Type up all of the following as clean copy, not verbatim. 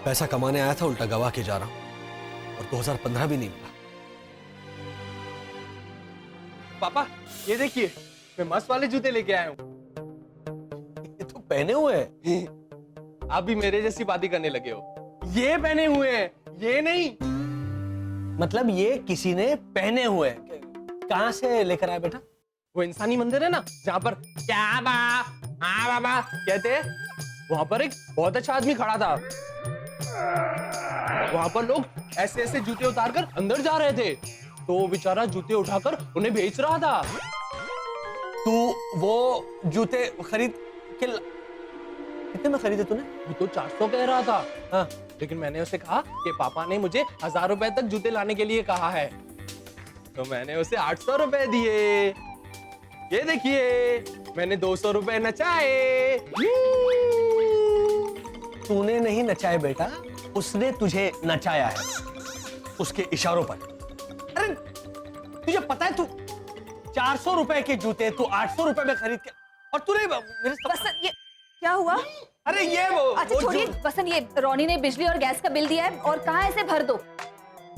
पैसा कमाने आया था, उल्टा गवा के जा रहा हूं और 2015 भी नहीं मिला। पापा ये देखिए, मैं मस्त वाले जूते लेके आया हूँ। ये तो पहने हुए हैं। आप भी मेरे जैसी बातें करने लगे हो। ये पहने हुए हैं, ये नहीं। मतलब ये किसी ने पहने हुए हैं। कहां से लेकर आया बेटा? वो इंसानी मंदिर है ना, जहाँ पर क्या बा हाँ बाबा कहते हैं, वहां पर एक बहुत अच्छा आदमी खड़ा था। वहां पर लोग ऐसे ऐसे जूते उतार कर अंदर जा रहे थे, तो वो बेचारा जूते उठाकर उन्हें बेच रहा था। तू वो जूते खरीद के कितने में खरीदे तूने? वो तो 400 कह रहा था। हाँ। लेकिन मैंने उसे कहा कि पापा ने मुझे 1000 रुपए तक जूते लाने के लिए कहा है, तो मैंने उसे 800 रुपए दिए। ये देखिए, मैंने 200 रुपए नचाए। तूने नहीं नचाए बेटा, उसने तुझे नचाया है उसके इशारों पर। अरे तुझे पता है, तू 400 रुपए के जूते तू 800 रुपए में खरीद के, और तूने मेरे वसन, ये क्या हुआ? अरे ये वो अच्छा छोड़िए वसन, ये रोनी ने बिजली और गैस का बिल दिया है और कहाँ ऐसे भर दो।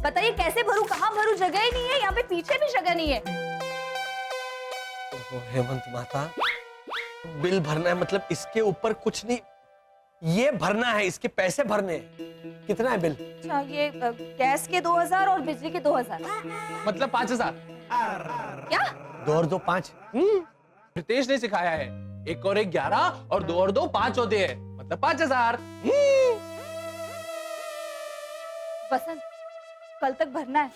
बताइए कैसे भरूं, कहाँ भरूं, जगह ही नहीं है, यहाँ पे पीछे भी जगह नहीं है। हेमंत माता, बिल भरना है मतलब इसके ऊपर कुछ नहीं, ये भरना है, इसके पैसे भरने हैं। कितना है बिल? अच्छा ये गैस के 2000 और बिजली के 2000। मतलब 5000। क्या? 2 और 2 5। रितेश ने सिखाया है, 1 और 1 11 और 2 और 2 5 होते हैं, मतलब 5000। वसन कल तक भरना है।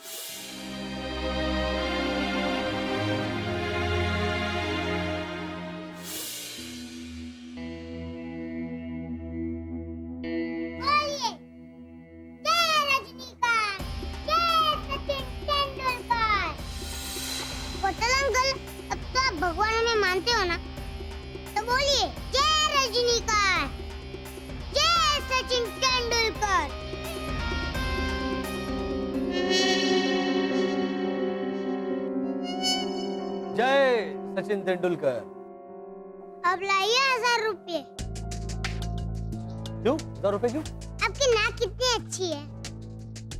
भगवान में मानते हो ना, तो बोलिए जय रजनीकांत, जय सचिन तेंदुलकर। जय सचिन तेंदुलकर। अब लाइए 1000 रुपये। क्यों 1000 रुपए क्यों? आपकी नाक कितनी अच्छी है।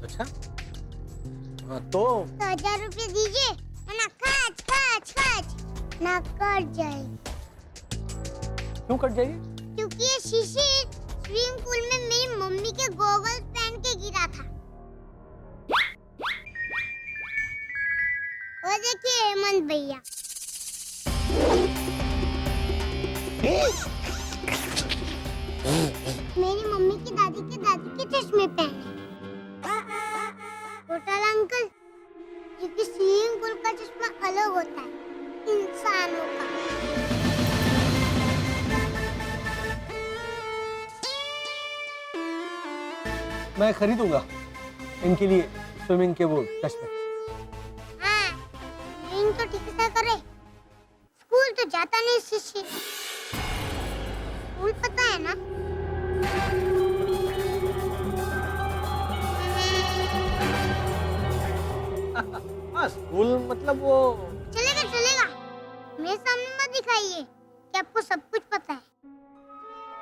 अच्छा हाँ, तो 1000 रुपये दीजिए, वरना खच खच खच नाक कट जाएगी। क्यों कट जाएगी? क्योंकि ये शिशिर स्विमिंग पूल में मेरी मम्मी के गॉगल्स पहन के गिरा था। वो देखिए हेमंत भैया। मेरी मम्मी की दादी के चश्मे पहने। होटल अंकल, क्योंकि स्विमिंग पूल का चश्मा अलग होता है इंसानों का। मैं खरीदूंगा इनके लिए स्विमिंग के वो चश्मे। हाँ, स्विमिंग तो ठीक से करे। स्कूल तो जाता नहीं शिशिर। स्कूल पता है ना? हाँ स्कूल मतलब वो चलेगा चलेगा, मेरे सामने मत दिखाइए कि आपको सब कुछ पता है,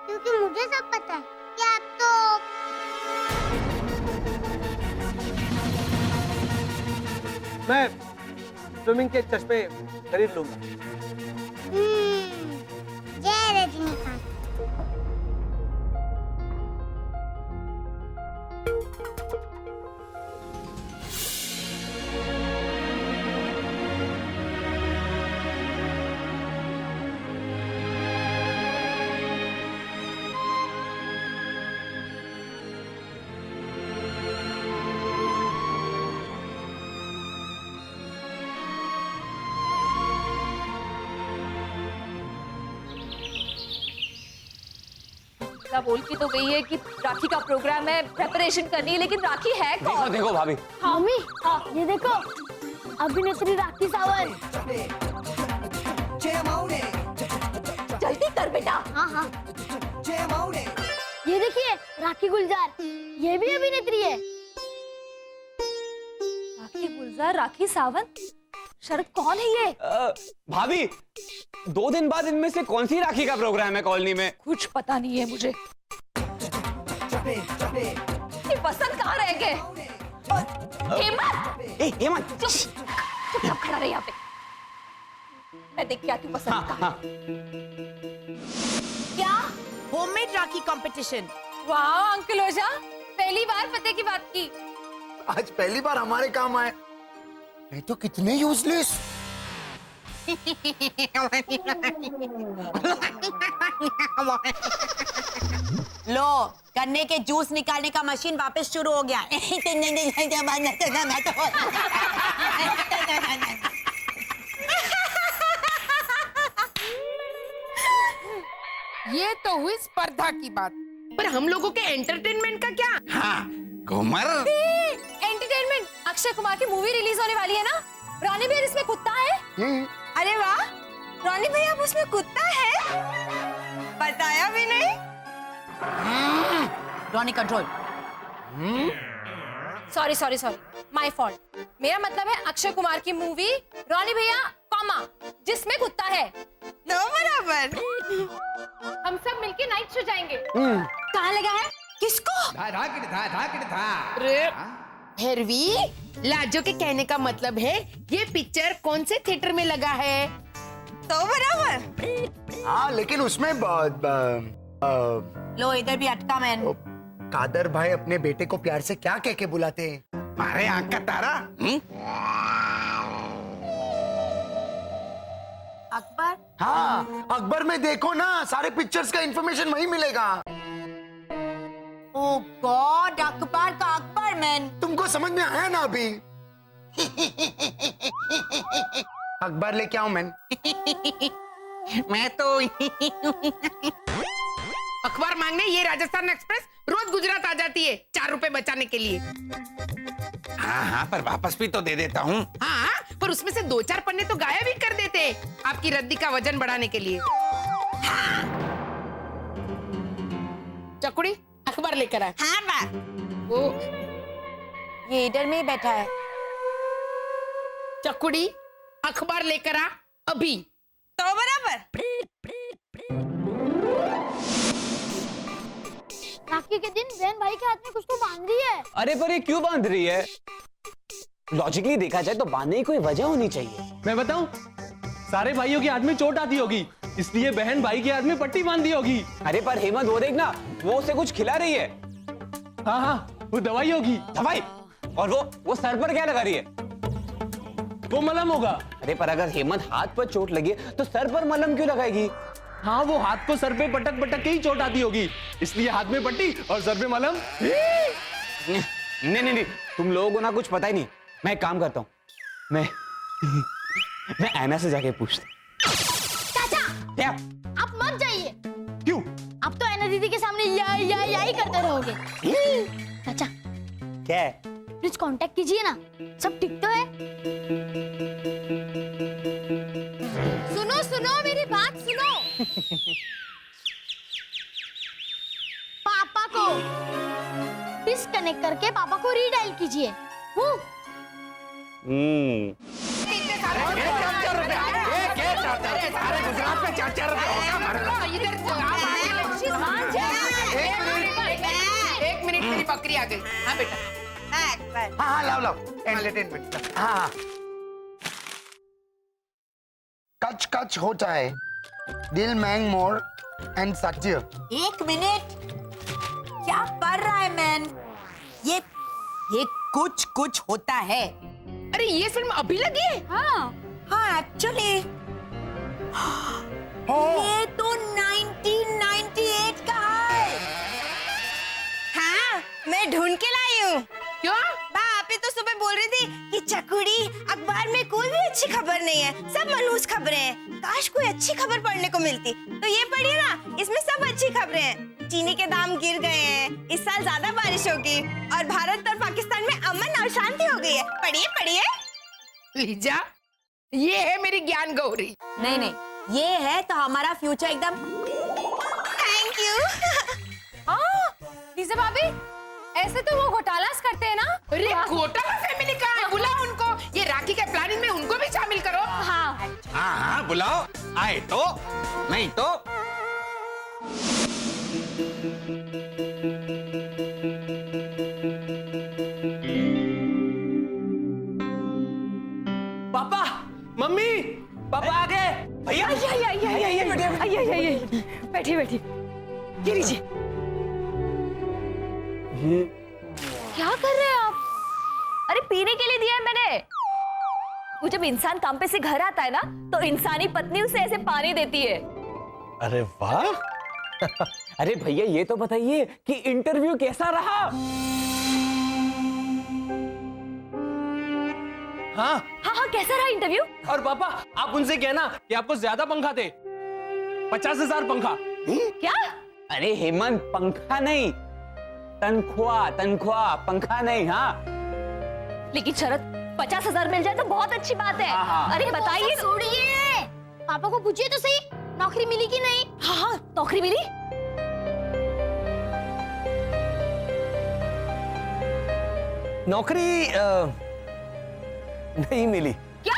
क्योंकि मुझे सब पता है कि आप तो मैं स्विमिंग के चश्मे खरीद लूंगा। जय रजनीकांत। बोल के तो गई है कि राखी का प्रोग्राम है, प्रेपरेशन करनी है, लेकिन राखी है कौन? देखो देखो भाभी। मम्मी, ये देखो अभिनेत्री राखी सावंत। जल्दी कर बेटा। हाँ हाँ। ये देखिए राखी गुलजार, ये भी अभिनेत्री है। राखी गुलजार, राखी सावंत, शरद कौन है ये? भाभी 2 दिन बाद इनमें से कौन सी राखी का प्रोग्राम है कॉलोनी में? कुछ पता नहीं है मुझे। ये वसंत कहाँ रह गए? हेमंत! ए हेमंत चुपचाप खड़ा रहे यहाँ पे। मैं देख के आती हूँ वसंत कहाँ है। क्या होममेड राखी कंपटीशन? वाह अंकल ओझा, पहली बार पते की बात की। आज पहली बार हमारे काम आए। नहीं तो कितने यूजलेस। लो, गन्ने के जूस निकालने का मशीन वापस शुरू हो गया। ये तो हुई स्पर्धा की बात, पर हम लोगों के एंटरटेनमेंट का क्या? हाँ घूमर। एंटरटेनमेंट, अक्षय कुमार की मूवी रिलीज होने वाली है ना? रानी भैया इसमें कुत्ता है। अरे वाह, रॉनी भैया अब उसमें कुत्ता है? बताया भी नहीं। Ronnie control. Sorry sorry sorry, my fault. मेरा मतलब है अक्षय कुमार की मूवी रॉनी भैया कॉमा जिसमें कुत्ता है। दो बराबर। हम सब मिलके नाइट शो जाएंगे। कहाँ लगा है? किसको? भैरवी, लाजो के कहने का मतलब है ये पिक्चर कौन से थिएटर में लगा है? दो बराबर। हाँ लेकिन उसमें लो इधर भी अटका मैन। कादर भाई अपने बेटे को प्यार से क्या कह के बुलाते हैं? मारे आंख का तारा। अकबर? हाँ अकबर में देखो ना, सारे पिक्चर्स का इंफॉर्मेशन वही मिलेगा। ओ गॉड, अकबर का अकबर मैन। तुमको समझ में आया ना अभी? अकबर लेके आओ मैन। मैं तो अखबार मांगने ये राजस्थान एक्सप्रेस रोज गुजरात आ जाती है 4 रुपए बचाने के लिए। हाँ पर वापस भी तो दे देता हूँ। हाँ, पर उसमें से 2-4 पन्ने तो गायब ही कर देते आपकी रद्दी का वजन बढ़ाने के लिए। चकुड़ी, अखबार लेकर आ। हाँ बा। वो ये इधर में ही बैठा है। चकुड़ी, अखबार लेकर आ अभी। तो बराबर। राखी के दिन बहन भाई के हाथ में कुछ तो बांध रही है। अरे पर ये क्यों बांध रही है? लॉजिकली देखा जाए तो बांधने की कोई वजह होनी चाहिए। मैं बताऊं, सारे भाइयों के हाथ में चोट आती होगी, इसलिए बहन भाई के हाथ में पट्टी बांधी होगी। अरे पर हेमंत वो देखना, वो उसे कुछ खिला रही है। हाँ हाँ, वो दवाई होगी। दवाई? और वो सर पर क्या लगा रही है? वो मलहम होगा। अरे पर अगर हेमंत हाथ पर चोट लगी है, तो सर पर मलहम क्यों लगाएगी? हाँ, वो हाथ को सर पे पटक पटक के ही चोट आती होगी, इसलिए हाथ में पट्टी और सर पे मलहम। नहीं नहीं नहीं, तुम लोगों को ना कुछ पता ही नहीं। मैं एक काम करता हूँ, मैं ऐना से जाके पूछता हूँ। चाचा, क्या? आप मत जाइए। क्यों? आप तो ऐना दीदी के सामने या ही करते रहोगे। चाचा, क्या है? प्लीज कांटेक्ट कीजिए ना, सब ठीक तो है? सुनो सुनो, मेरी बात सुनो। पापा को डिस्कनेक्ट करके पापा को रीडायल कीजिए। गुजरात में 4-4 रुपए होगा। इधर एक मिनट, मेरी बकरी आ गई। हाँ बेटा। अकबर। हाँ लाओ लाओ, एंटरटेनमेंट। हाँ कच कच होता है दिल मैंग मोर एंड सत्य। एक मिनट, क्या पढ़ रहा है मैन? ये कुछ होता है। अरे ये फिल्म अभी लगी है? हाँ एक्चुअली ये तो 1998 का है। हाँ, मैं ढूंढ के लाई हूँ। क्यों? आप ही तो सुबह बोल रही थी कि चकुड़ी, अखबार में कोई भी अच्छी खबर नहीं है, सब मनहूस खबरें हैं। काश कोई अच्छी खबर पढ़ने को मिलती। तो ये पढ़िए ना, इसमें सब अच्छी खबरें हैं। चीनी के दाम गिर गए हैं, इस साल ज्यादा बारिश होगी और भारत और पाकिस्तान में अमन और शांति हो गई है। पढ़िए पढ़िए। लीजा, ये है मेरी ज्ञान गौरी। नहीं, ये है तो हमारा फ्यूचर एकदम। Thank you. लीजा भाभी, ऐसे तो वो घोटालास करते हैं ना? अरे घोटाला फैमिली कहाँ है? बुलाओ उनको। ये राखी के प्लानिंग में उनको भी शामिल करो। हाँ। हाँ बुलाओ, आए तो नहीं तो। पापा, मम्मी, पापा आ गए। भैया आइए बैठिए बैठिए, ये लीजिए। ये क्या कर रहे हैं आप? अरे पीने के लिए दिया है मैंने। वो जब इंसान काम पे से घर आता है ना, तो इंसानी पत्नी उसे ऐसे पानी देती है। अरे वाह। अरे भैया ये तो बताइए कि इंटरव्यू कैसा रहा? हाँ, हाँ, कैसा रहा इंटरव्यू? और पापा आप उनसे कहना कि आपको ज्यादा पंखा दे, 50,000 पंखा। क्या? अरे हेमंत, पंखा नहीं, तनख्वाह, पंखा नहीं। हाँ लेकिन शरद 50,000 मिल जाए तो बहुत अच्छी बात है। अरे बताइए। छोड़िए, पापा को पूछिए तो सही, नौकरी मिली कि नहीं? हाँ, नौकरी मिली। नौकरी नहीं मिली। क्या?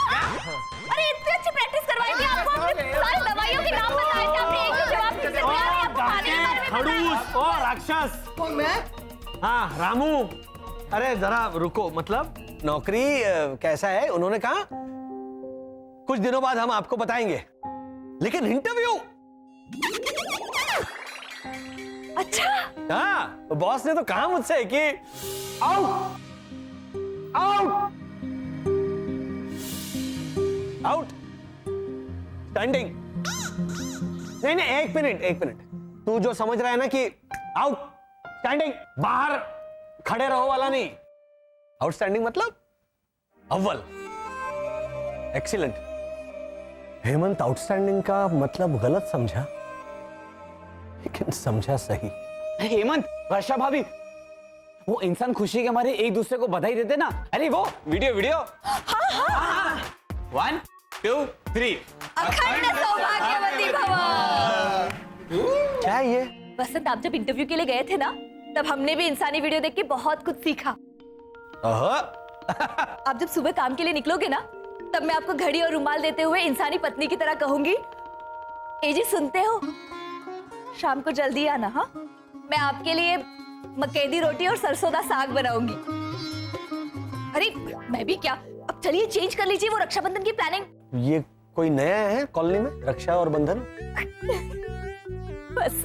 अरे इतनी अच्छी प्रैक्टिस करवाई थी आपको, आपने सारी दवाइयों के नाम बताए थे, आपने एक भी जवाब ठीक से दिया नहीं, आपको खाने के बारे में खड़ूस और राक्षस। कौन, मैं? हाँ रामू, अरे जरा रुको। मतलब नौकरी कैसा है उन्होंने कहा कुछ दिनों बाद हम आपको बताएंगे, लेकिन इंटरव्यू। अच्छा, हाँ, बॉस ने तो कहा मुझसे कि आउट आउट आउट स्टैंडिंग। नहीं, एक मिनट, तू जो समझ रहा है ना कि आउट स्टैंडिंग, बाहर खड़े रहो वाला नहीं। आउटस्टैंडिंग मतलब अव्वल, एक्सीलेंट। हेमंत आउटस्टैंडिंग का मतलब गलत समझा, लेकिन समझा सही। हेमंत, वर्षा भाभी, वो इंसान खुशी के मारे एक दूसरे को बधाई देते ना। अरे वो वीडियो। हाँ। 1 2 3। अखंड सौभाग्यवती भव। क्या है ये? वसंत, आप जब इंटरव्यू के लिए गए थे ना, तब हमने भी इंसानी वीडियो देख के बहुत कुछ सीखा। आप जब सुबह काम के लिए निकलोगे ना, तब मैं आपको घड़ी और रुमाल देते हुए इंसानी पत्नी की तरह कहूंगी, ए जी सुनते हो, शाम को जल्दी आना। हाँ, मैं आपके लिए मक्केदी रोटी और सरसों का साग बनाऊंगी। अरे मैं भी क्या, अब चलिए चेंज कर लीजिए वो रक्षाबंधन की प्लानिंग। ये कोई नया है कॉलोनी में, रक्षा और बंधन? बस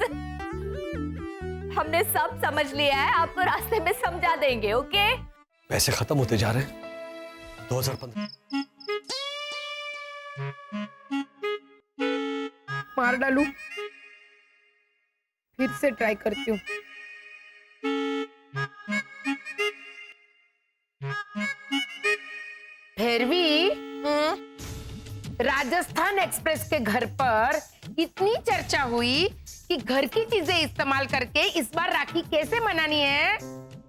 हमने सब समझ लिया है, आपको रास्ते में समझा देंगे। ओके, पैसे खत्म होते जा रहे हैं। 2015 मार डालू, फिर से ट्राई करती हूँ। भैरवी, राजस्थान एक्सप्रेस के घर पर इतनी चर्चा हुई कि घर की चीजें इस्तेमाल करके इस बार राखी कैसे मनानी है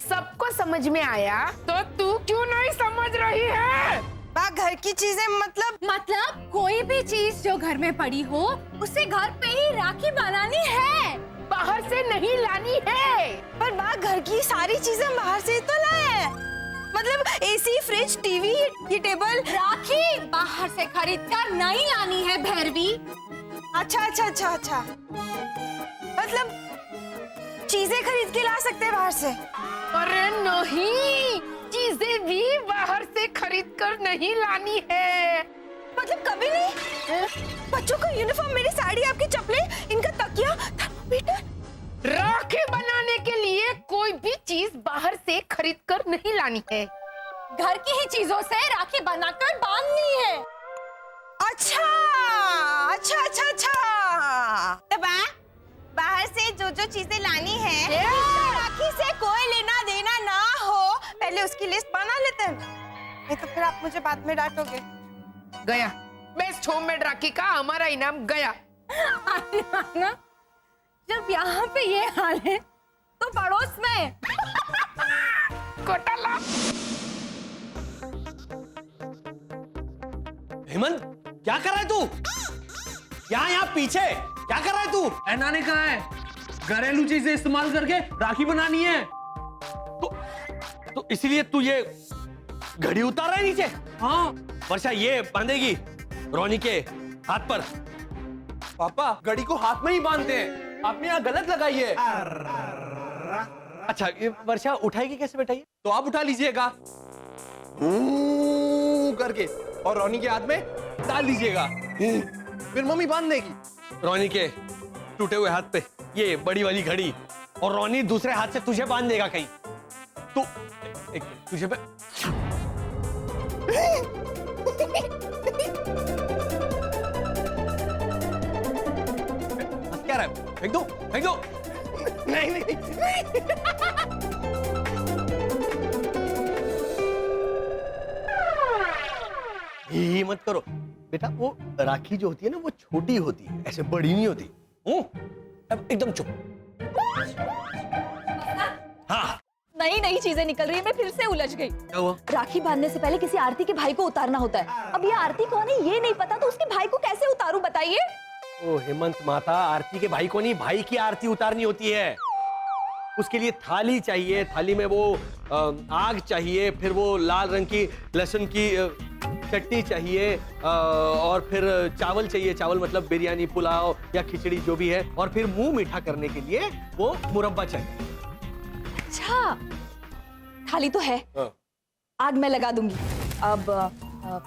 सबको समझ में आया, तो तू क्यों नहीं समझ रही है? बा घर की चीजें मतलब कोई भी चीज जो घर में पड़ी हो उसे घर पे ही राखी बनानी है, बाहर से नहीं लानी है। पर बा घर की सारी चीजें बाहर से तो लाए हैं, मतलब एसी, फ्रिज, टीवी, ये टेबल। राखी बाहर से खरीद कर नहीं लानी है भैरवी। अच्छा, मतलब चीजें खरीद के ला सकते हैं बाहर से? अरे नहीं, चीजें भी बाहर से खरीद कर नहीं लानी है। मतलब कभी नहीं? बच्चों का यूनिफॉर्म, मेरी साड़ी, आपकी चप्पलें, इनका तकिया, थर्मामीटर। राखी बनाने के लिए कोई भी चीज बाहर से खरीद कर नहीं लानी है, घर की ही चीजों से राखी बनाकर बांधनी है। अच्छा। तो बाहर से जो चीजें लानी है, राखी से कोई लेना देना ना हो, पहले उसकी लिस्ट बना लेते हैं, नहीं तो फिर आप मुझे बाद में डांटोगे। गया बेस्ट होममेड राखी का हमारा इनाम गया। जब यहाँ पे ये हाल है तो पड़ोस में घोटाला। हेमंत, क्या कर रहा है तू? यहाँ पीछे क्या कर रहा है तू? ऐना ने कहा है घरेलू चीजें इस्तेमाल करके राखी बनानी है, तो इसीलिए तू ये घड़ी उतार रहा है नीचे? हाँ। वर्षा ये बांधेगी रोनी के हाथ पर। पापा घड़ी को हाथ में ही बांधते हैं, आपने यहाँ गलत लगाई है। अच्छा, ये वर्षा उठाएगी कैसे बेटा? ये तो आप उठा लीजिएगा करके। और रोनी के हाथ में डाल दीजिएगा, फिर मम्मी बांध देगी। रोनी के टूटे हुए हाथ पे ये बड़ी वाली घड़ी, और रोनी दूसरे हाथ से तुझे बांध देगा कहीं। तू एक तुझे पे हंस क्या रहा है? फेंक दो, फेंक दो। नहीं नहीं, ये मत करो बेटा। वो राखी जो होती है ना, वो छोटी होती है, ऐसे बड़ी नहीं होती। अब एकदम चुप। हाँ, नई नई चीजें निकल रही है, मैं फिर से उलझ गई। क्या हुआ? राखी बांधने से पहले किसी आरती के भाई को उतारना होता है। अब ये आरती कौन है ये नहीं पता, तो उसके भाई को कैसे उतारूं बताइए? ओ हेमंत माता, आरती के भाई को नहीं, भाई की आरती उतारनी होती है। उसके लिए थाली चाहिए, थाली में वो आग चाहिए, फिर वो लाल रंग की लहसुन की चटनी चाहिए, और फिर चावल चाहिए। चावल मतलब बिरयानी, पुलाव या खिचड़ी जो भी है। और फिर मुंह मीठा करने के लिए वो मुरब्बा चाहिए। अच्छा, थाली तो है, आग मैं लगा दूंगी। अब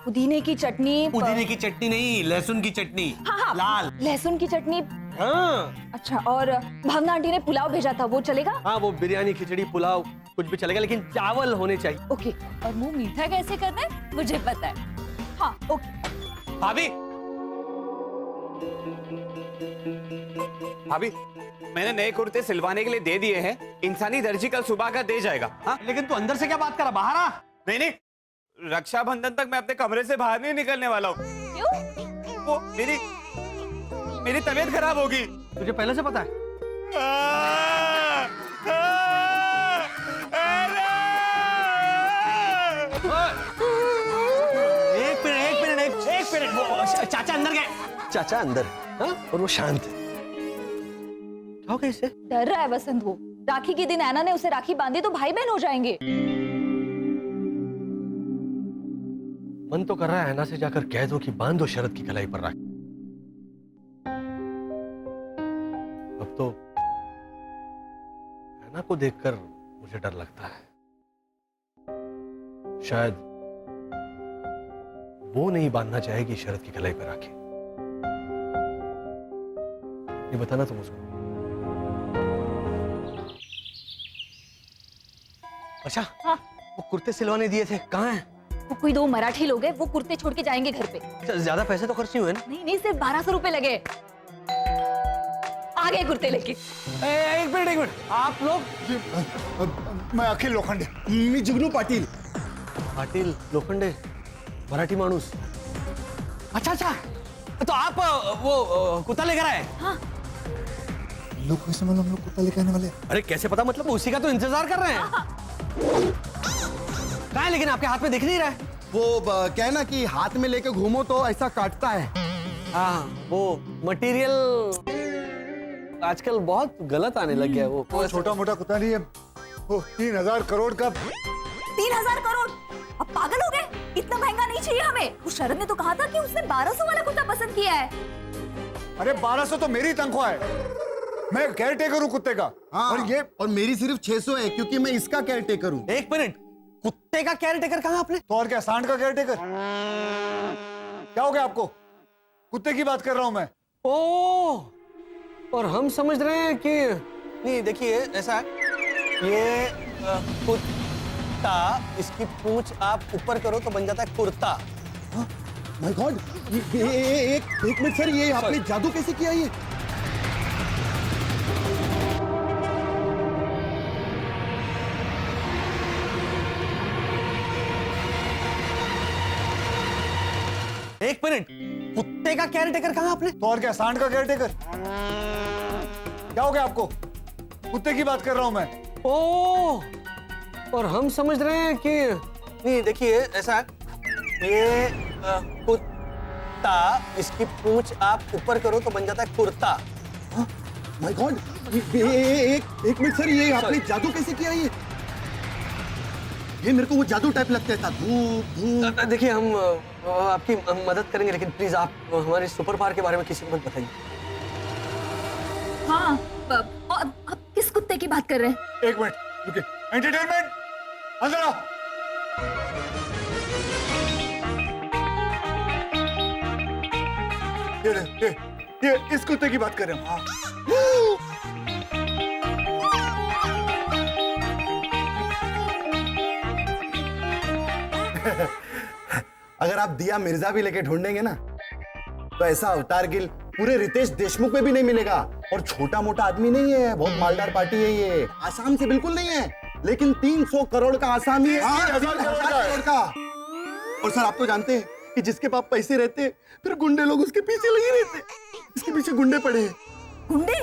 पुदीने की चटनी। पुदीने की चटनी नहीं, लहसुन की चटनी। हाँ, लाल लहसुन की चटनी। हाँ। अच्छा, और भावना आंटी ने पुलाव भेजा था, वो चलेगा? हाँ, वो बिरयानी, खिचड़ी, पुलाव कुछ भी चलेगा, लेकिन चावल होने चाहिए। ओके, और मुंह मीठा कैसे करना है मुझे पता है। हाँ, ओके। भाभी, भाभी, मैंने नए कुर्ते सिलवाने के लिए दे दिए हैं। इंसानी दर्जी कल सुबह का दे जाएगा। हाँ, लेकिन तू अंदर से क्या बात कर रहा? बाहर आ। नहीं नहीं, रक्षाबंधन तक मैं अपने कमरे से बाहर नहीं निकलने वाला हूँ। क्यों? वो मेरी तबीयत खराब होगी। तुझे पहले से पता है? एक मिनट, वो चाचा अंदर गए। चाचा अंदर, हाँ? और वो शांत है। क्या हो गया इससे? डर रहा है वसंत वो। राखी के दिन ऐना ने उसे राखी बांधी तो भाई बहन हो जाएंगे। मन तो कर रहा है ऐना से जाकर कह दो कि बांध दो शरद की कलाई पर राखी। अब तो ऐना को देखकर मुझे डर लगता है। शायद वो नहीं बांधना चाहेगी शरद की कलाई पर राखी। ये बताना तुम उसको। अच्छा, हाँ। वो कुर्ते सिलवाने दिए थे, कहाँ हैं? वो कोई दो मराठी लोग हैं, वो कुर्ते छोड़ के जाएंगे घर पे। ज्यादा पैसे तो खर्च नहीं हुए ना? नहीं नहीं, सिर्फ 1200 रुपए लगे। आ गए कुर्ते लेके। एक मिनट, आप लोग? मैं अखिल लोखंडे, मी जुगनू पाटील। पाटील लोखंडे, मराठी माणूस। अच्छा, तो आप वो कुत्ता लेकर आए? हाँ। लोग कैसे मालूम हम लोग कुत्ता लेकर आने वाले हैं? अरे कैसे पता, मतलब उसी का तो इंतजार कर रहे हैं। कहाँ है लेकिन आपके हाथ में दिख नहीं रहा है? वो क्या है ना कि हाथ में लेके घूमो तो ऐसा काटता है। हाँ, वो मटेरियल आजकल बहुत गलत आने लग गया है। वो छोटा मोटा कुत्ता नहीं है, वो 3000 करोड़ का। 3000 करोड़? अब पागल हो गए? इतना महंगा नहीं चाहिए हमें। वो शरद ने तो कहा था कि उसने 1200 वाला कुत्ता पसंद किया है। अरे 1200 तो मेरी तनख्वाह है, मैं केयर टेकर हूँ कुत्ते का। हाँ, और मेरी सिर्फ 600 है क्योंकि मैं इसका केयर टेकर हूँ। एक मिनट, कुत्ते का केयर टेकर कहाँ आपने? तो और क्या, सांड का केयर टेकर? क्या हो गया आपको? कुत्ते की बात कर रहा हूँ मैं। ओ, और हम समझ रहे हैं कि नहीं। देखिए ऐसा है, ये कुत्ता, इसकी पूंछ आप ऊपर करो तो बन जाता है कुर्ता। माय गॉड, एक मिनट सर, ये आपने जादू कैसे किया ये? एक मिनट, कुत्ते का केयर टेकर कहाँ आपने? तो और क्या, सांड का केयर टेकर? क्या हो गया आपको? कुत्ते की बात कर रहा हूं मैं। ओ, और हम समझ रहे हैं कि नहीं। देखिए ऐसा है, ये कुत्ता, इसकी पूंछ आप ऊपर करो तो बन जाता है कुर्ता। माय गॉड, एक मिनट सर, ये आपने जादू कैसे किया ये मेरे को वो जादू टाइप लगता है। धूप। देखिए हम आपकी मदद करेंगे, लेकिन प्लीज आप हमारे सुपर पावर के बारे में किसी को मत बताइए। हाँ, आप किस कुत्ते की बात कर रहे हैं? एक मिनट रुकिए, एंटरटेनमेंट, अंदर आओ। ये इस कुत्ते की बात कर रहे हैं। हाँ। अगर आप दिया मिर्जा भी लेके ढूंढेंगे ना तो ऐसा अवतार गिल पूरे रितेश देशमुख में भी नहीं मिलेगा। और छोटा मोटा आदमी नहीं है, बहुत मालदार पार्टी है ये। आसाम से बिल्कुल नहीं है, लेकिन 300 करोड़ का आसामी है। 3,000 करोड़ का। और सर आप तो जानते हैं कि जिसके पास पैसे रहते हैं फिर गुंडे लोग उसके पीछे लगे रहते। इसके पीछे गुंडे पड़े हैं। गुंडे?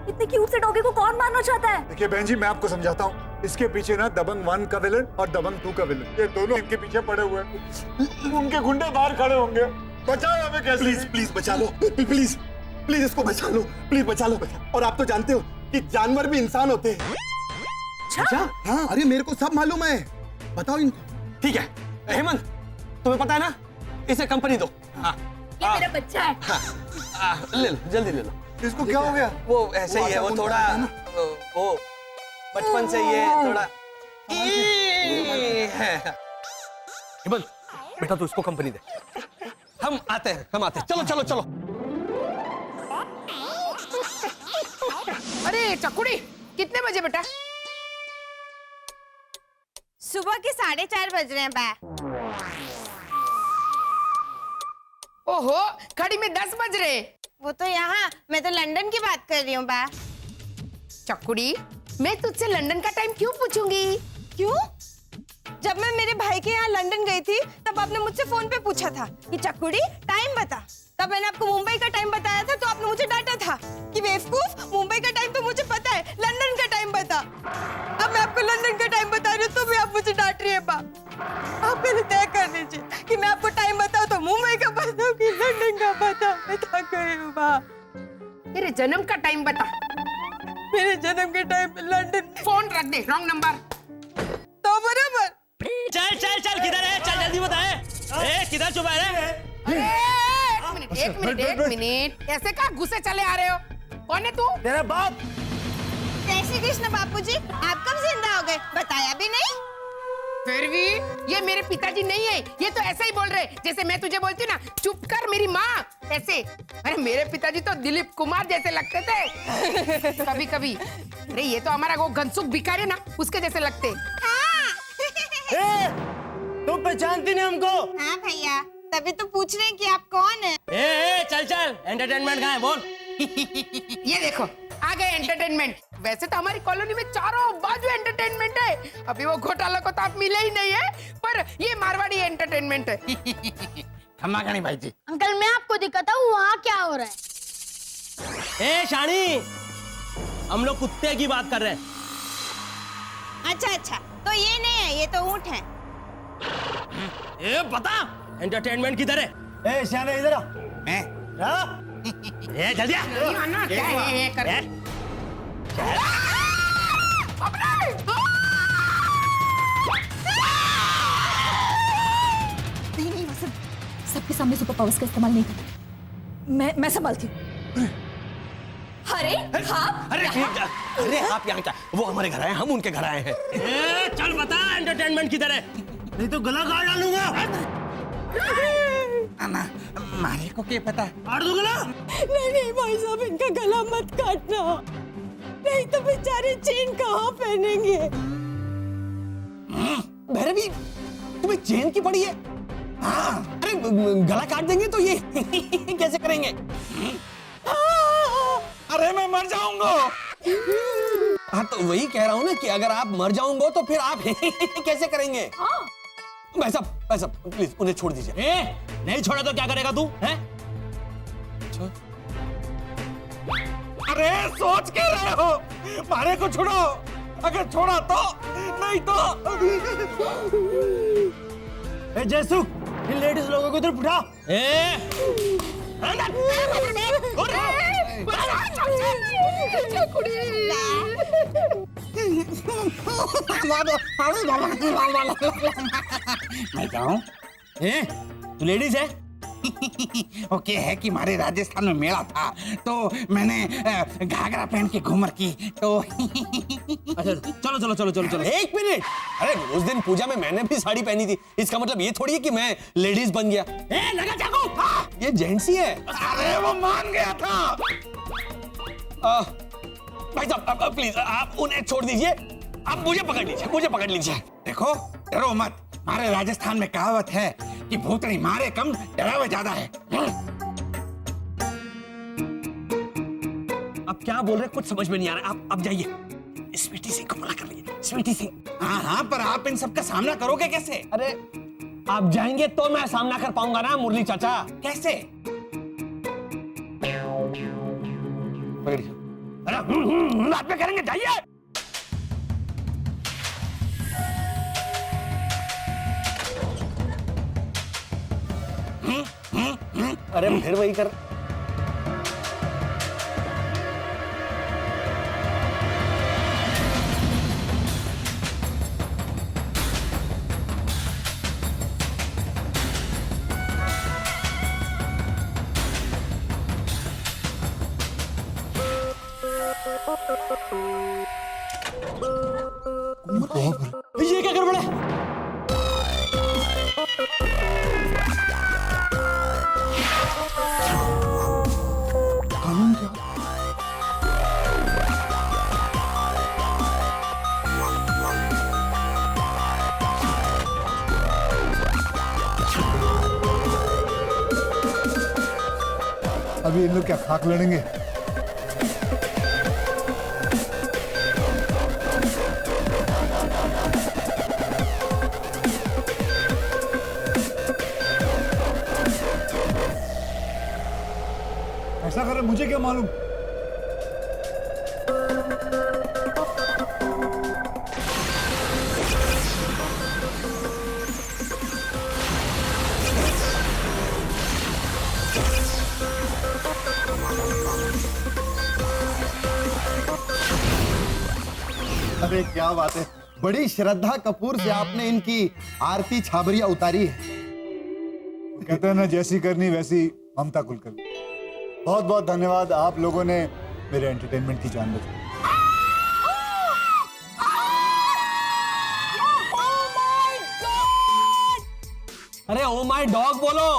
इतने क्यूट से डॉगी को कौन मारना चाहता है? देखिए बहन जी, मैं आपको समझाता हूँ। इसके पीछे ना दबंग 1 का विलन और दबंग 2 का विलन, ये दोनों इनके पीछे पड़े हुए हैं। उनके गुंडे बाहर खड़े होंगे। बचाओ हमें कैसे? प्लीज प्लीज बचा लो, प्लीज प्लीज इसको बचा लो, प्लीज बचा लो। और आप तो जानते हो कि जानवर भी इंसान होते हैं। अच्छा? हाँ, अरे मेरे को सब मालूम है। बताओ इनको। ठीक है हेमंत, तुम्हें पता है ना, इसे कंपनी दो। हाँ, ये मेरा बच्चा है। ले लो, जल्दी ले लो। इसको क्या हो गया? वो ऐसे ही है, वो थोड़ा वो बचपन से ये थोड़ा है। हेमंत बेटा तू इसको कंपनी दे। हम आते हैं। चलो चलो चलो। अरे चकुड़ी, कितने बजे बेटा? सुबह के 4:30 बज रहे हैं बा। ओहो, घड़ी में 10 बज रहे। वो तो यहाँ, मैं तो लंदन की बात कर रही हूँ बा। चकुड़ी, मैं तुझसे लंदन का टाइम क्यों पूछूंगी? क्यों? जब मैं मेरे भाई के यहाँ लंदन गई थी तब आपने मुझसे फोन पे पूछा था कि चकुड़ी टाइम बता। तब मैंने आपको मुंबई का टाइम बताया था तो आपने मुझे डांटा था कि बेवकूफ, मुंबई का टाइम तो मुझे पता है, लंदन का टाइम बता। अब मैं आपको लंदन का टाइम बता रही हूँ तो भी आप मुझे डांट रही है बा। आप पहले तय कर लीजिए कि मैं आपको टाइम बताऊँ तो मुंबई का बताऊँ कि लंदन का बताऊँ। मैं थक गई हूँ बा। तेरे जन्म का टाइम बता। मेरे जन्म के टाइम पे लंदन। फोन रख दे, रॉन्ग नंबर। तो बराबर। चल चल चल, किधर है? चल जल्दी बता। किधर छुपा है? एक मिनट, ऐसे क्या गुस्से चले आ रहे हो? कौन है तू? तेरा बाप। जय श्री कृष्ण बापूजी, आप कब जिंदा हो गए? बताया भी नहीं। फिर भी ये मेरे पिताजी नहीं है, ये तो ऐसा ही बोल रहे जैसे मैं तुझे बोलती हूँ ना, चुप कर मेरी माँ, ऐसे। अरे मेरे पिताजी तो दिलीप कुमार जैसे लगते थे कभी कभी। अरे ये तो हमारा वो घनसुख भिखारी है ना, उसके जैसे लगते। तुम पहचानती नहीं हमको? हाँ भैया, तभी तो पूछ रहे हैं कि आप कौन है। चल चल, एंटरटेनमेंट कहाँ है बोल। ये देखो आ गए एंटरटेनमेंट। वैसे तो हमारी कॉलोनी में चारों बाजू एंटरटेनमेंट है। अभी वो घोटाला को तो आप मिले ही नहीं है, पर ये मारवाड़ी एंटरटेनमेंट है। खम्मा खानी भाई जी। अंकल मैं आपको दिखाता हूँ वहाँ क्या हो रहा है। शानी, हम लोग कुत्ते की बात कर रहे हैं। अच्छा, तो ये नहीं है, ये तो ऊँट है। बता एंटरटेनमेंट किधर है? शानी इधर आ। मैं जल्दी आ। क्या है ये कर? नहीं सबके सामने सुपर पावर्स का इस्तेमाल नहीं करना। मैं संभालती हूँ। अरे हाँ, अरे आप यहाँ क्या? वो हमारे घर आए, हम उनके घर आए हैं। चल बता एंटरटेनमेंट किधर है, नहीं तो गला काट डालूंगा। मारे को क्या पता? काट दो गला। नहीं भाई साहब, इनका गला मत काटना, नहीं तो बेचारे चेन कहाँ पहनेंगे। भैरवी, तुम्हें चेन की पड़ी है? अरे गला काट देंगे तो ये कैसे करेंगे? अरे मैं मर जाऊंगा। हाँ तो वही कह रहा हूँ ना कि अगर आप मर जाओगे तो फिर आप कैसे करेंगे? भाई साहब प्लीज उन्हें छोड़ दीजिए। नहीं छोड़ा तो क्या करेगा तू? हैं? अरे सोच के रहे हो? मारे को छोड़ो, अगर छोड़ा तो, नहीं तो। जयसु, इन लेडीज लोगों को इधर बिठा। मैं जाऊं? तू लेडीज है, ओके है कि हमारे राजस्थान में मेला था तो मैंने घाघरा पहन के घूमर की तो अच्छा चलो चलो चलो चलो चलो एक मिनट। अरे उस दिन पूजा में मैंने भी साड़ी पहनी थी, इसका मतलब ये थोड़ी है कि मैं लेडीज बन गया। लगा चाकू। ये जेंट्स ही है। अरे वो मान गया था। भाई साहब प्लीज आप उन्हें छोड़ दीजिए, आप मुझे पकड़ लीजिए, मुझे पकड़ लीजिए। देखो डरो मत, हमारे राजस्थान में कहावत है कि भूतनी मारे कम डरावे ज्यादा है। आप क्या बोल रहे हैं कुछ समझ में नहीं आ रहा। आप जाइए, स्वीटी सिंह को बुला कर लीजिए। स्वीटी सिंह। हाँ हाँ, पर आप इन सब का सामना करोगे कैसे? अरे आप जाएंगे तो मैं सामना कर पाऊंगा ना मुरली चाचा। कैसे? अरे रात में करेंगे, जाइए। अरे फिर वही कर। ये क्या गड़बड़ है? अभी इन लोग क्या खाक लड़ेंगे? ऐसा करे मुझे क्या मालूम। अरे क्या बात है, बड़ी श्रद्धा कपूर से आपने इनकी आरती छाबरिया उतारी है। कहते हैं ना, जैसी करनी वैसी ममता कुलकर्णी। बहुत बहुत धन्यवाद, आप लोगों ने मेरे एंटरटेनमेंट की जान बचाई। अरे ओ माय डॉग बोलो।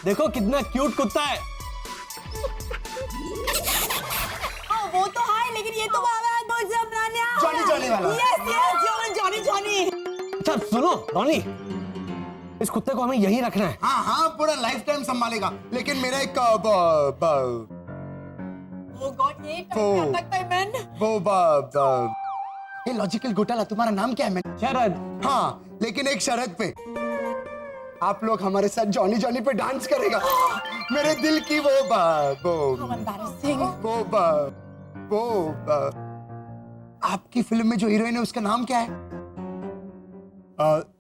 देखो कितना क्यूट कुत्ता है। वो तो है, लेकिन ये तो जॉनी जॉनी वाला। जॉनी। अच्छा सुनो रॉनी, इस कुत्ते को हमें यहीं रखना है। हाँ हाँ, पूरा लाइफ टाइम संभालेगा। लेकिन मेरा एक ये लॉजिकल घोटाला, तुम्हारा नाम क्या है? मैन शरद। हाँ, लेकिन एक शरत पे, आप लोग हमारे साथ जॉनी जॉनी पे डांस करेगा। मेरे दिल की आपकी फिल्म में जो हीरोइन है उसका नाम क्या है?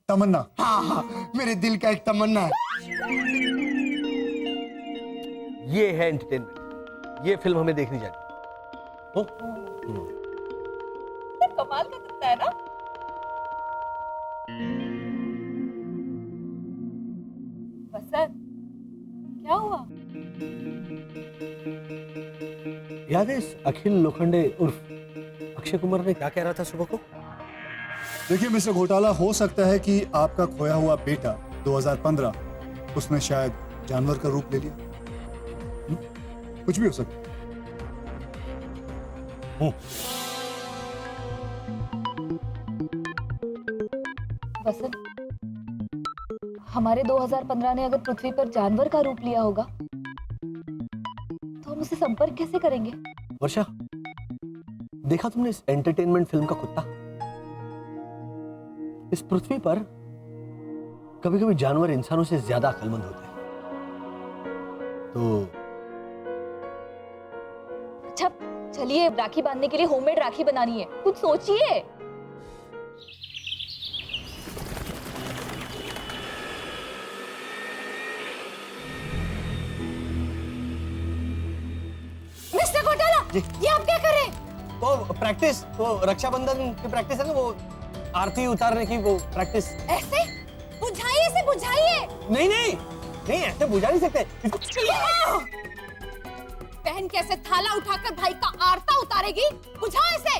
तमन्ना। हाँ हाँ, मेरे दिल का एक तमन्ना है। ये है एंटरटेनमेंट, ये फिल्म हमें देखनी चाहिए। कमाल का कुत्ता है ना। वसंत, क्या हुआ? याद है इस अखिल लोखंडे उर्फ अक्षय कुमार ने क्या कह रहा था सुबह को? देखिए मिस्टर घोटाला, हो सकता है कि आपका खोया हुआ बेटा 2015 उसने शायद जानवर का रूप ले लिया। कुछ भी हो सकता है। वसंत, हमारे 2015 ने अगर पृथ्वी पर जानवर का रूप लिया होगा तो हम उसे संपर्क कैसे करेंगे? वर्षा, देखा तुमने इस एंटरटेनमेंट फिल्म का कुत्ता? इस पृथ्वी पर कभी-कभी जानवर इंसानों से ज्यादा अक्लमंद होते हैं। तो अच्छा चलिए, राखी बांधने के लिए होममेड राखी बनानी है, कुछ सोचिए। मिस्टर घोटाला, ये आप क्या कर रहे हैं? वो प्रैक्टिस, वो रक्षाबंधन की प्रैक्टिस है ना, वो आरती उतारने की वो प्रैक्टिस। ऐसे बुझाइए, इसे बुझाइए। नहीं नहीं, नहीं ऐसे बुझा नहीं सकते बहन कैसे थाला उठाकर भाई का आरता उतारेगी? बुझाओ इसे।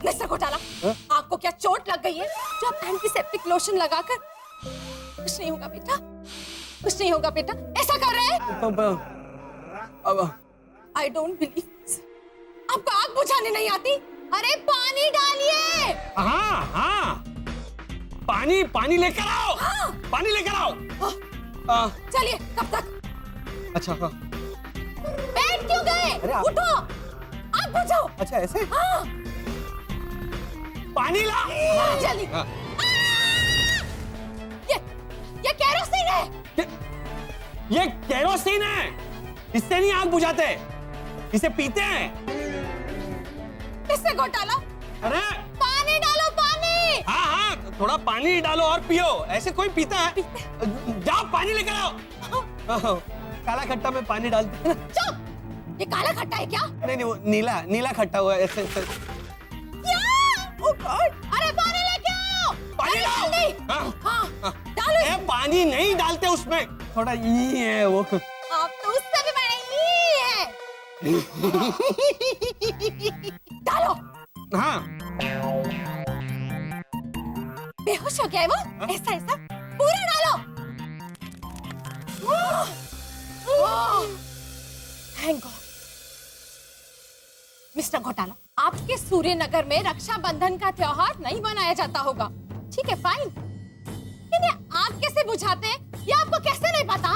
मिस्टर घोटाला, आपको क्या चोट लग गई है जो आप एंटीसेप्टिक लोशन लगाकर? कुछ नहीं होगा बेटा, कुछ नहीं होगा बेटा, ऐसा कर रहे हैं? I don't believe. आपको आग बुझाने नहीं आती? अरे पानी डालिए। हाँ हाँ, पानी पानी लेकर आओ। हाँ। पानी लेकर आओ। चलिए, कब तक? अच्छा हाँ। बैठ क्यों गए? अरे उठो, आग बुझाओ। अच्छा ऐसे? हाँ। पानी ला। जल्दी। हाँ। ये केरोसिन है। ये केरोसिन है, इससे नहीं आग बुझाते, इसे पीते हैं। इससे घोटाला। अरे पानी डालो, पानी। हाँ हाँ, थोड़ा पानी डालो और पियो, ऐसे कोई पीता है? जाओ पानी लेकर आओ। काला खट्टा में पानी डालते हैं ना। चुप, ये काला खट्टा है क्या? नहीं नहीं, वो नीला नीला खट्टा हुआ है ऐसे ऐसे। अरे पानी लेके आओ। पानी लाओ। हाँ, हाँ, डालो। ये पानी नहीं डालते उसमें, थोड़ा ये है वो। आप तो उससे भी बड़े ही है। डालो। हाँ। बेहोश हो गया है वो? ऐसा ऐसा पूरा डालो। Thank God. मिस्टर घोटाला, आपके सूर्यनगर में रक्षाबंधन का त्योहार नहीं मनाया जाता होगा, ठीक है फाइन, लेकिन आग कैसे बुझाते हैं ये आपको कैसे नहीं पता?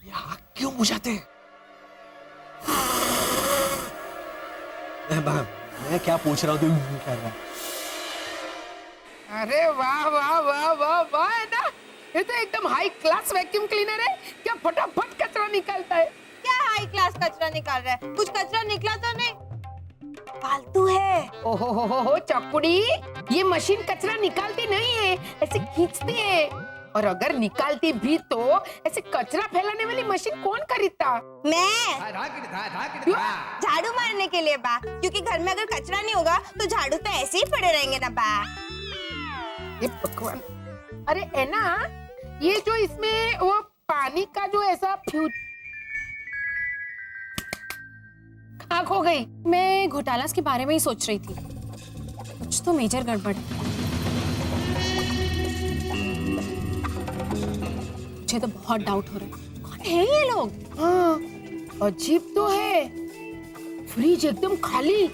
ये आग क्यों बुझाते हैं? मैं क्या पूछ रहा हूँ, तू कर रहा है? अरे वाह वाह वाह वाह वाह, है ना? ये तो एकदम हाई क्लास वैक्यूम क्लीनर है, क्या फटाफट कचरा निकालता है। क्या हाई क्लास कचरा निकाल रहा है? कुछ कचरा निकला तो नहीं? फालतू है। ओहो चकुड़ी, ये मशीन कचरा निकालती नहीं है, ऐसे खींचती है। और अगर निकालती भी तो ऐसे कचरा फैलाने वाली मशीन कौन खरीदता? मैं झाड़ू मारने के लिए बा, क्योंकि घर में अगर कचरा नहीं होगा तो झाड़ू तो ऐसे ही पड़े रहेंगे ना बा। ये भगवान, अरे है ना, ये जो इसमें वो पानी का जो ऐसा फ्यूज खाक हो गई। मैं घोटालास के बारे में ही सोच रही थी, कुछ तो मेजर गड़बड़ है। मुझे तो बहुत डाउट हो रहा है, कौन है ये लोग? हाँ, अजीब तो है। फ्रिज एकदम खाली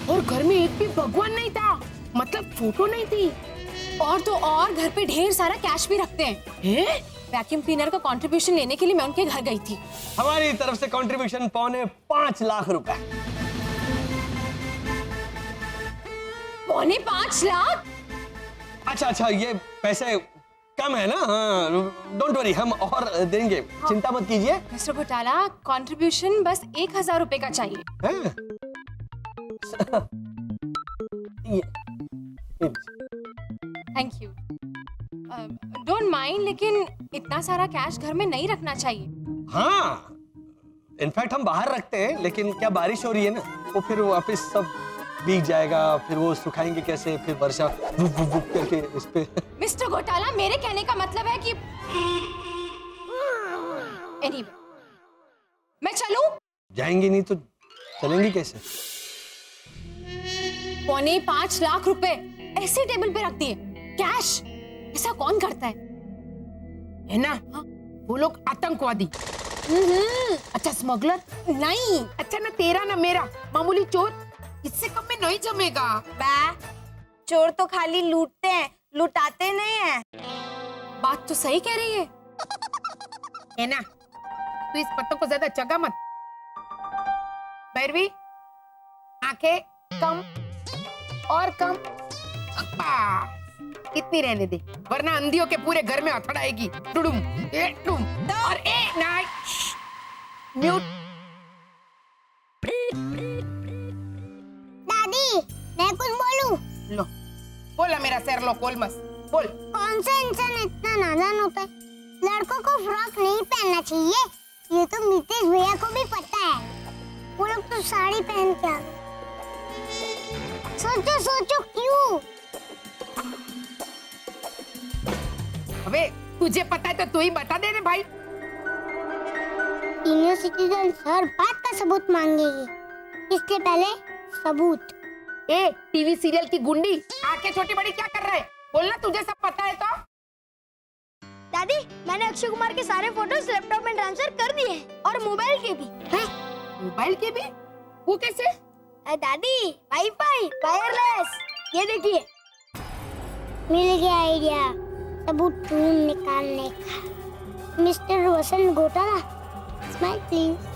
और घर में एक भी भगवान नहीं था, मतलब फोटो नहीं थी। और तो और घर पे ढेर सारा कैश भी रखते हैं। वैक्यूम क्लीनर का कंट्रीब्यूशन लेने के लिए मैं उनके घर गई थी। हमारी तरफ से कंट्रीब्यूशन 5.25 लाख रुपए। 5.25 लाख? अच्छा, ये पैसे कम है ना? हाँ, डोंट वरी, हम और देंगे, चिंता मत कीजिए। मिस्टर घोटाला, कंट्रीब्यूशन बस 1,000 रुपए का चाहिए। Thank you. डोंट माइंड, लेकिन इतना सारा कैश घर में नहीं रखना चाहिए। हाँ, इनफैक्ट हम बाहर रखते हैं, लेकिन क्या बारिश हो रही है ना, वो फिर वापस सब भीग जाएगा, फिर वो सुखाएंगे कैसे, फिर वर्षा वुप वुप वुप करके इस पे। मिस्टर घोटाला, मेरे कहने का मतलब है कि anyway, मैं चलूं? जाएंगे नहीं तो चलेंगे कैसे? 5.25 लाख रुपए ऐसे टेबल पे रख दिए कैश, ऐसा कौन करता है? है ना? वो लोग आतंकवादी। अच्छा स्मगलर? नहीं। अच्छा ना तेरा ना मेरा मामूली चोर, इससे कम में नहीं जमेगा। बा, चोर तो खाली लूटते हैं, लुटाते नहीं हैं। बात तो सही कह रही है। है ना? तू इस पत्तों को ज्यादा चगा मत। भैरवी, आंखें कम और कम, बस इतनी रहने दे, वरना अंधियों के पूरे घर में अथड़ाएगी। टुडुम, ए टुम, और ए नाइ, म्यूट। दादी, मैं कुछ बोलूं? लो, बोला मेरा शेरलॉक होल्मस, बोल। कौन सा इंसान इतना नादान होता है? लड़कों को फ्रॉक नहीं पहनना चाहिए, ये तो मितेश भैया को भी पता है। वो लोग तो साड़ी पहन के आ गए। सोचो सोचो क्यों? अबे तुझे पता है तो तू ही बता दे रे भाई। सीनियर सिटीजन हर बात का सबूत मांगेगी, इसलिए पहले सबूत। ए टीवी सीरियल की गुंडी, आंखें छोटी बड़ी क्या कर रहा है? बोलना तुझे सब पता है तो। दादी, मैंने अक्षय कुमार के सारे फोटोज लैपटॉप में ट्रांसफर कर दिए और मोबाइल के भी। मोबाइल के भी? वो कैसे? दादी, वाईफाई वायरलेस, ये देखिए। मिल गया आइडिया, सबूत ढूंढ निकालने का। मिस्टर वसंत घोटाला, स्माइल प्लीज।